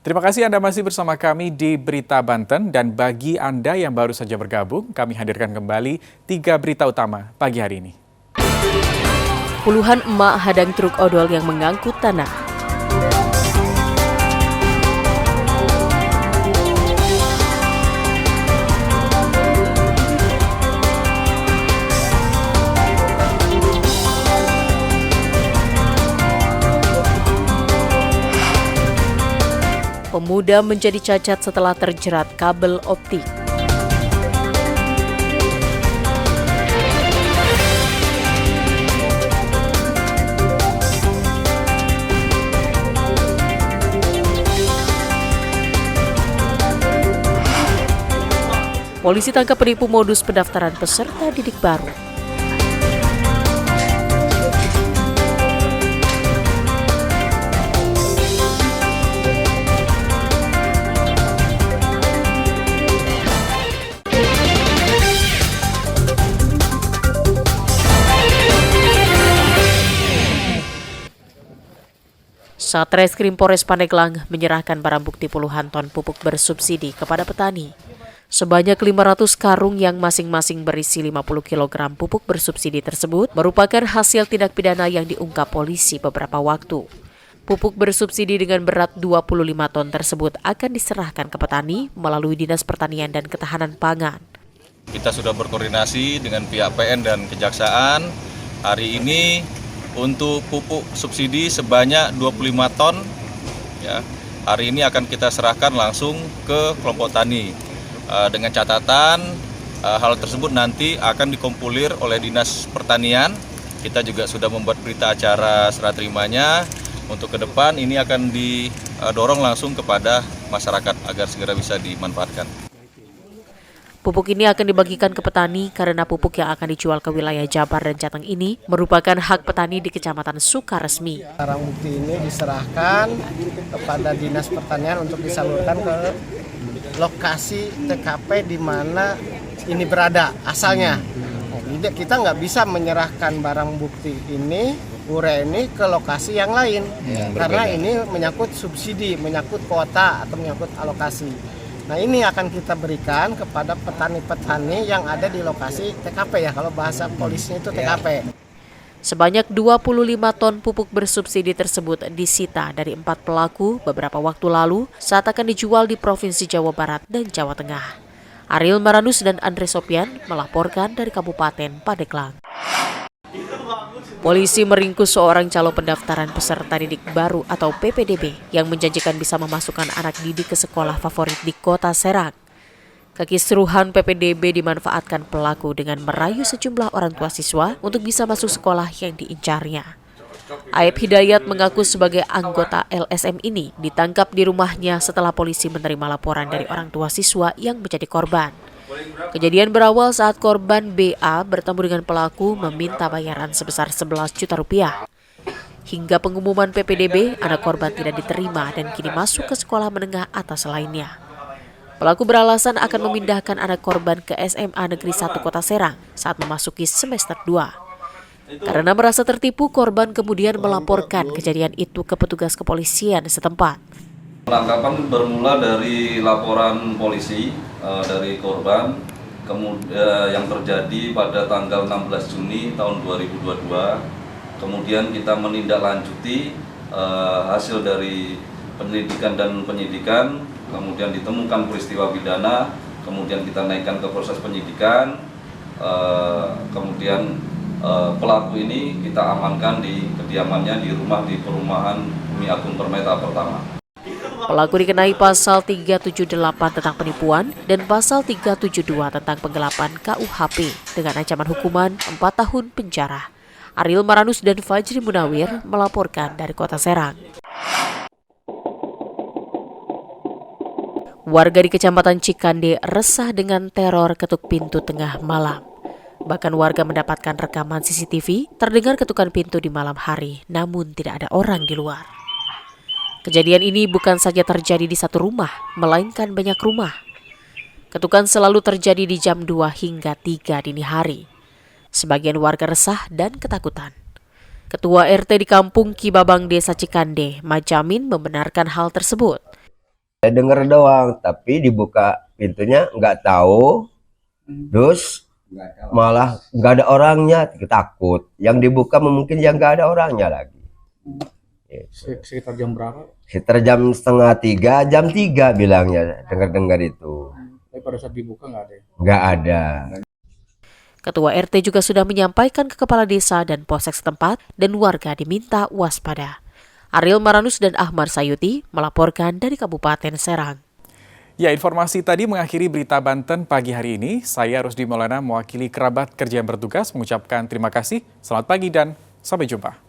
Terima kasih Anda masih bersama kami di Berita Banten, dan bagi Anda yang baru saja bergabung, kami hadirkan kembali 3 berita utama pagi hari ini. Puluhan emak hadang truk odol yang mengangkut tanah. Pemuda menjadi cacat setelah terjerat kabel optik. Polisi tangkap penipu modus pendaftaran peserta didik baru. Satreskrim Polres Pandeglang menyerahkan barang bukti puluhan ton pupuk bersubsidi kepada petani. Sebanyak 500 karung yang masing-masing berisi 50 kg pupuk bersubsidi tersebut merupakan hasil tindak pidana yang diungkap polisi beberapa waktu. Pupuk bersubsidi dengan berat 25 ton tersebut akan diserahkan ke petani melalui Dinas Pertanian dan Ketahanan Pangan. Kita sudah berkoordinasi dengan pihak PN dan Kejaksaan. Hari ini untuk pupuk subsidi sebanyak 25 ton, ya, hari ini akan kita serahkan langsung ke kelompok tani. Dengan catatan hal tersebut nanti akan dikompulir oleh Dinas Pertanian. Kita juga sudah membuat berita acara serah terimanya. Untuk ke depan ini akan didorong langsung kepada masyarakat agar segera bisa dimanfaatkan. Pupuk ini akan dibagikan ke petani karena pupuk yang akan dijual ke wilayah Jabar dan Jateng ini merupakan hak petani di Kecamatan Sukaresmi. Barang bukti ini diserahkan kepada Dinas Pertanian untuk disalurkan ke lokasi TKP di mana ini berada asalnya. Kita nggak bisa menyerahkan barang bukti ini, urea ini ke lokasi yang lain karena ini menyangkut subsidi, menyangkut kuota atau menyangkut alokasi. Nah, ini akan kita berikan kepada petani-petani yang ada di lokasi TKP, ya, kalau bahasa polisinya itu TKP. Sebanyak 25 ton pupuk bersubsidi tersebut disita dari 4 pelaku beberapa waktu lalu saat akan dijual di Provinsi Jawa Barat dan Jawa Tengah. Ariel Maranus dan Andre Sopian melaporkan dari Kabupaten Pandeglang. Polisi meringkus seorang calon pendaftaran peserta didik baru atau PPDB yang menjanjikan bisa memasukkan anak didik ke sekolah favorit di Kota Serang. Kekisruhan PPDB dimanfaatkan pelaku dengan merayu sejumlah orang tua siswa untuk bisa masuk sekolah yang diincarnya. Aib Hidayat mengaku sebagai anggota LSM ini ditangkap di rumahnya setelah polisi menerima laporan dari orang tua siswa yang menjadi korban. Kejadian berawal saat korban BA bertemu dengan pelaku meminta bayaran sebesar 11 juta rupiah. Hingga pengumuman PPDB, anak korban tidak diterima dan kini masuk ke sekolah menengah atas lainnya. Pelaku beralasan akan memindahkan anak korban ke SMA Negeri 1 Kota Serang saat memasuki semester 2. Karena merasa tertipu, korban kemudian melaporkan kejadian itu ke petugas kepolisian setempat. Penangkapan bermula dari laporan polisi dari korban yang terjadi pada tanggal 16 Juni tahun 2022. Kemudian kita menindaklanjuti hasil dari penyelidikan dan penyidikan, kemudian ditemukan peristiwa pidana, kemudian kita naikkan ke proses penyidikan, kemudian pelaku ini kita amankan di kediamannya di rumah di perumahan Bumi Agung Permeta Pertama. Pelaku dikenai pasal 378 tentang penipuan dan pasal 372 tentang penggelapan KUHP dengan ancaman hukuman 4 tahun penjara. Ariel Maranus dan Fajri Munawir melaporkan dari Kota Serang. Warga di Kecamatan Cikande resah dengan teror ketuk pintu tengah malam. Bahkan warga mendapatkan rekaman CCTV terdengar ketukan pintu di malam hari, namun tidak ada orang di luar. Kejadian ini bukan saja terjadi di satu rumah, melainkan banyak rumah. Ketukan selalu terjadi di jam 2 hingga 3 dini hari. Sebagian warga resah dan ketakutan. Ketua RT di Kampung Kibabang Desa Cikande, Majamin, membenarkan hal tersebut. Saya dengar doang, tapi dibuka pintunya nggak tahu, terus malah nggak ada orangnya, takut. Yang dibuka mungkin yang nggak ada orangnya lagi. Sekitar jam berapa? Sekitar jam 2:30, jam 3 bilangnya, dengar-dengar itu. Tapi pada saat dibuka nggak ada ya? Nggak ada. Ketua RT juga sudah menyampaikan ke kepala desa dan polsek setempat dan warga diminta waspada. Ariel Maranus dan Ahmad Sayuti melaporkan dari Kabupaten Serang. Ya, informasi tadi mengakhiri berita Banten pagi hari ini. Saya Rusdi Maulana mewakili kerabat kerja yang bertugas mengucapkan terima kasih. Selamat pagi dan sampai jumpa.